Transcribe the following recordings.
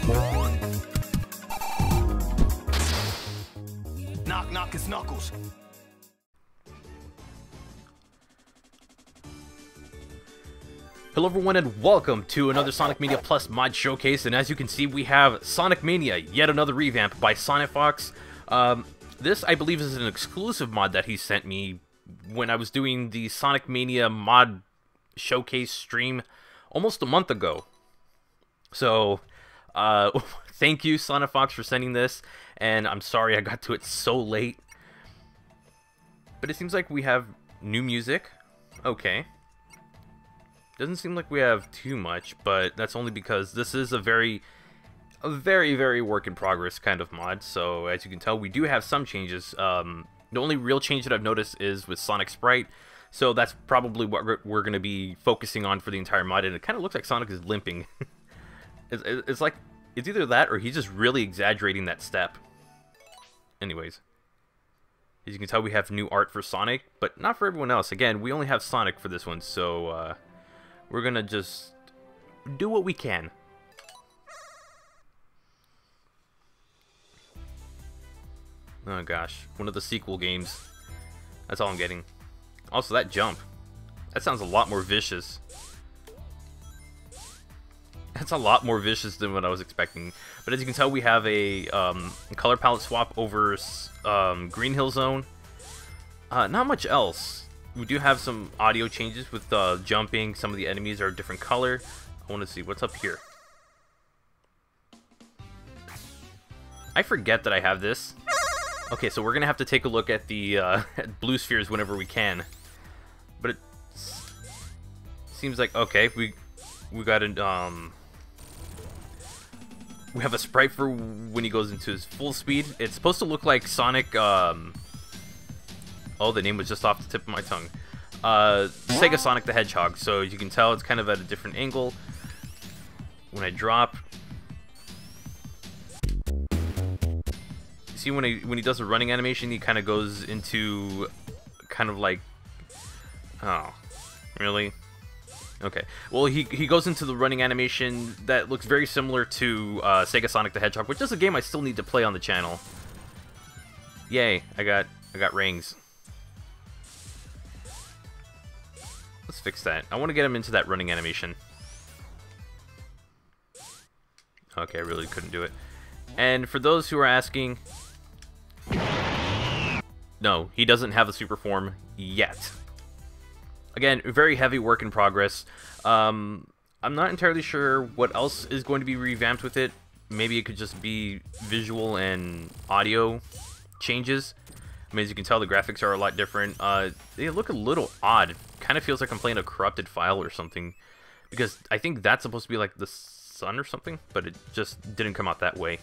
Knock knock his knuckles. Hello everyone and welcome to another Sonic Mania Plus mod showcase, and as you can see we have Sonic Mania, yet another revamp by SoniFoXx. This I believe is an exclusive mod that he sent me when I was doing the Sonic Mania mod showcase stream almost a month ago. So thank you SoniFoXx for sending this, and I'm sorry I got to it so late. But it seems like we have new music. Okay. Doesn't seem like we have too much, but that's only because this is a very work in progress kind of mod. So as you can tell, we do have some changes. The only real change that I've noticed is with Sonic Sprite. So that's probably what we're going to be focusing on for the entire mod. And it kind of looks like Sonic is limping. It's like, it's either that or he's just really exaggerating that step. Anyways. As you can tell, we have new art for Sonic, but not for everyone else. Again, we only have Sonic for this one, so we're gonna just do what we can. Oh gosh, one of the sequel games. That's all I'm getting. Also, that jump. That sounds a lot more vicious. That's a lot more vicious than what I was expecting. But as you can tell, we have a color palette swap over Green Hill Zone. Not much else. We do have some audio changes with jumping. Some of the enemies are a different color. I want to see what's up here. I forget that I have this. Okay, so we're gonna have to take a look at the at blue spheres whenever we can. But it seems like okay, we got an we have a sprite for when he goes into his full speed. It's supposed to look like Sonic. Oh, the name was just off the tip of my tongue. Sega Sonic the Hedgehog. So as you can tell, it's kind of at a different angle. When I drop, you see when he does a running animation, he kind of goes into kind of like, oh, really? Okay. Well, he goes into the running animation that looks very similar to Sega Sonic the Hedgehog, which is a game I still need to play on the channel. Yay! I got rings. Let's fix that. I want to get him into that running animation. Okay, I really couldn't do it. And for those who are asking, no, he doesn't have a super form yet. Again, very heavy work in progress. I'm not entirely sure what else is going to be revamped with it. Maybe it could just be visual and audio changes. I mean, as you can tell, the graphics are a lot different. They look a little odd. Kind of feels like I'm playing a corrupted file or something. Because I think that's supposed to be like the sun or something, but it just didn't come out that way.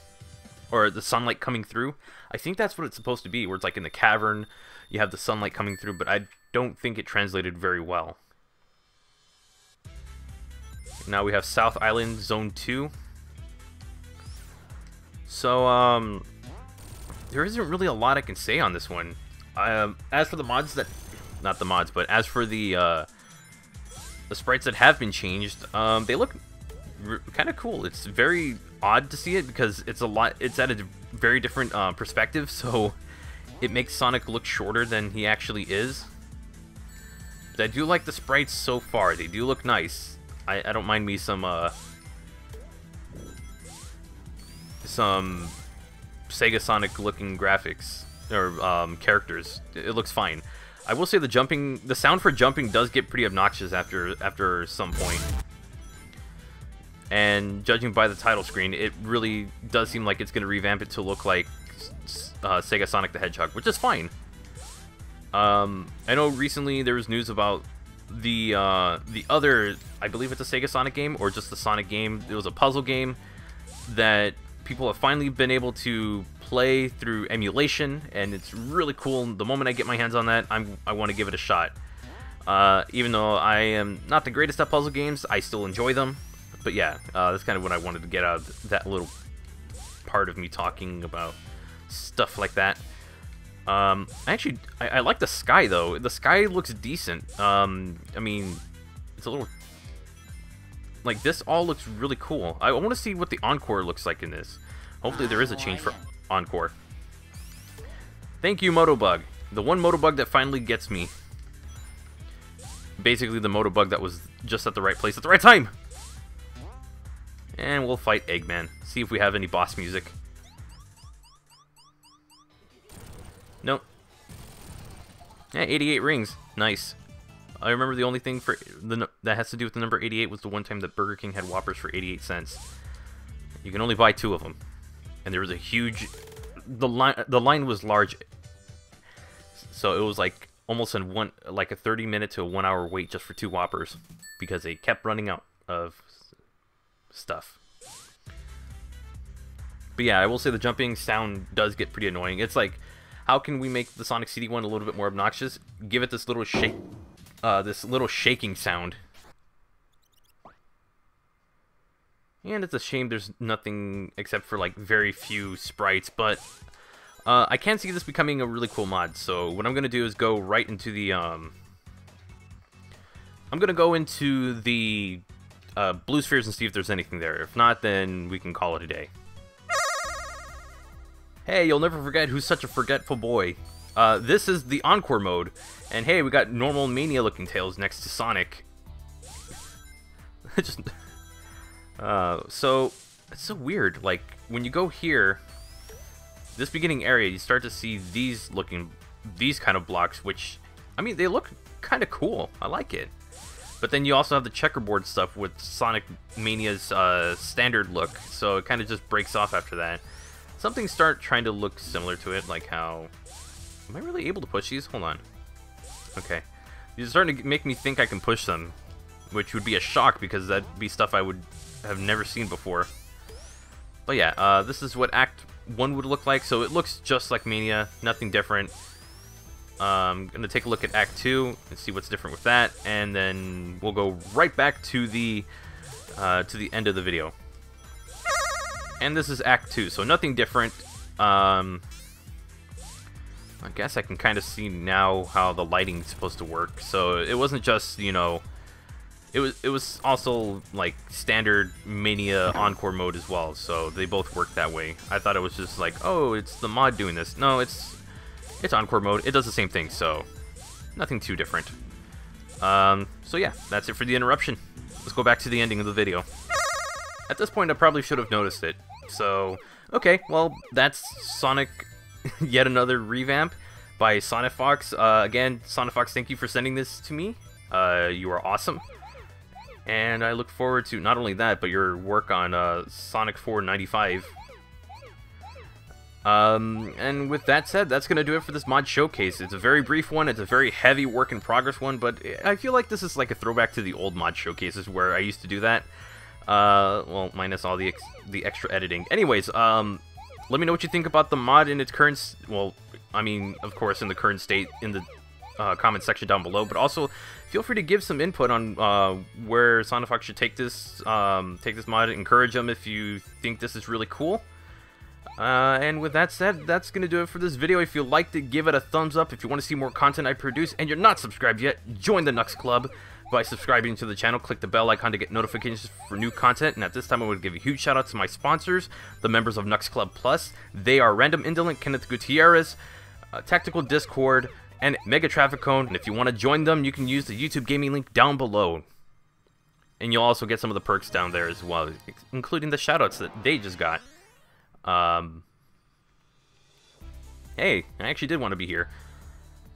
Or the sunlight coming through. I think that's what it's supposed to be, where it's like in the cavern, you have the sunlight coming through, but I don't think it translated very well. Now we have South Island Zone 2. So, there isn't really a lot I can say on this one. As for the mods that... Not the mods, but as for the sprites that have been changed, they look kind of cool. It's very odd to see it because it's at a very different perspective, so it makes Sonic look shorter than he actually is. But I do like the sprites so far. They do look nice. I don't mind me some Sega Sonic looking graphics or characters. It looks fine. I will say the sound for jumping does get pretty obnoxious after some point. And judging by the title screen, it really does seem like it's going to revamp it to look like Sega Sonic the Hedgehog, which is fine. I know recently there was news about the other, I believe it's a Sega Sonic game, or just the Sonic game. It was a puzzle game that people have finally been able to play through emulation, and it's really cool. The moment I get my hands on that, I want to give it a shot. Even though I am not the greatest at puzzle games, I still enjoy them. But yeah, that's kind of what I wanted to get out of that little part of me talking about stuff like that. Actually, I like the sky, though. The sky looks decent. I mean, it's a little... like, this all looks really cool. I want to see what the Encore looks like in this. Hopefully there is a change for Encore. Thank you, Motobug. The one Motobug that finally gets me. Basically the Motobug that was just at the right place at the right time. And we'll fight Eggman. See if we have any boss music. Nope. Yeah, 88 rings. Nice. I remember the only thing for that has to do with the number 88 was the one time that Burger King had Whoppers for 88 cents. You can only buy 2 of them. And there was a huge... The line was large. So it was like almost in a 30-minute to a 1-hour wait just for 2 Whoppers. Because they kept running out of stuff. But yeah, I will say the jumping sound does get pretty annoying. It's like, how can we make the Sonic CD one a little bit more obnoxious? Give it this little shake... this little shaking sound. And it's a shame there's nothing except for like very few sprites, but I can see this becoming a really cool mod. So what I'm gonna do is go right into the I'm gonna go into the blue spheres and see if there's anything there. If not, then we can call it a day. Hey, you'll never forget who's such a forgetful boy. This is the Encore mode, and hey, we got normal Mania looking tails next to Sonic. Just so it's so weird. Like when you go here, this beginning area, you start to see these kind of blocks, which I mean they look kind of cool. I like it. But then you also have the checkerboard stuff with Sonic Mania's standard look, so it kind of just breaks off after that. Some things start trying to look similar to it, like how... Am I really able to push these? Hold on. Okay. These are starting to make me think I can push them, which would be a shock because that'd be stuff I would have never seen before. But yeah, this is what Act 1 would look like, so it looks just like Mania, nothing different. I'm going to take a look at Act 2 and see what's different with that, and then we'll go right back to the end of the video. And this is Act 2, so nothing different. I guess I can kind of see now how the lighting's supposed to work. So it wasn't just, you know, it was also like standard Mania Encore mode as well. So they both work that way. I thought it was just like, oh, it's the mod doing this. No, it's Encore mode. It does the same thing, so nothing too different. So yeah, that's it for the interruption. Let's go back to the ending of the video. At this point, I probably should have noticed it. So, okay, well, that's Sonic, yet another revamp by SoniFoXx. Again, SoniFoXx, thank you for sending this to me. You are awesome. And I look forward to not only that, but your work on Sonic 495. And with that said, that's going to do it for this mod showcase. It's a very brief one, it's a very heavy work in progress one, but I feel like this is like a throwback to the old mod showcases where I used to do that. Well, minus all the extra editing. Anyways, let me know what you think about the mod in its current, well, I mean, of course, in the current state in the comment section down below, but also feel free to give some input on where SoniFoXx should take this mod. Encourage them if you think this is really cool. And with that said, that's going to do it for this video. If you liked it, give it a thumbs up. If you want to see more content I produce and you're not subscribed yet, join the Knux Club by subscribing to the channel. Click the bell icon to get notifications for new content. And at this time, I would give a huge shout out to my sponsors, the members of Knux Club Plus. They are Random Indolent, Kenneth Gutierrez, Tactical Discord, and Mega Traffic Cone. And if you want to join them, you can use the YouTube gaming link down below. And you'll also get some of the perks down there as well, including the shoutouts that they just got. Hey, I actually did want to be here.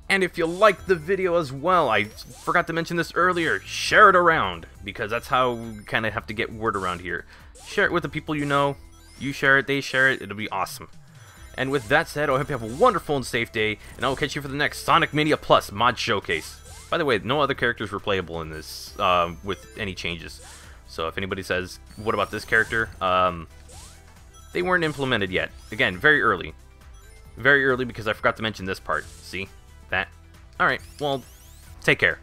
And if you liked the video as well, I forgot to mention this earlier, share it around, because that's how we kind of have to get word around here. Share it with the people you know, you share it, they share it, it'll be awesome. And with that said, I hope you have a wonderful and safe day, and I will catch you for the next Sonic Mania Plus mod showcase. By the way, no other characters were playable in this, with any changes. So if anybody says, what about this character? They weren't implemented yet. Again, very early. Very early because I forgot to mention this part. See? That? Alright, well, take care.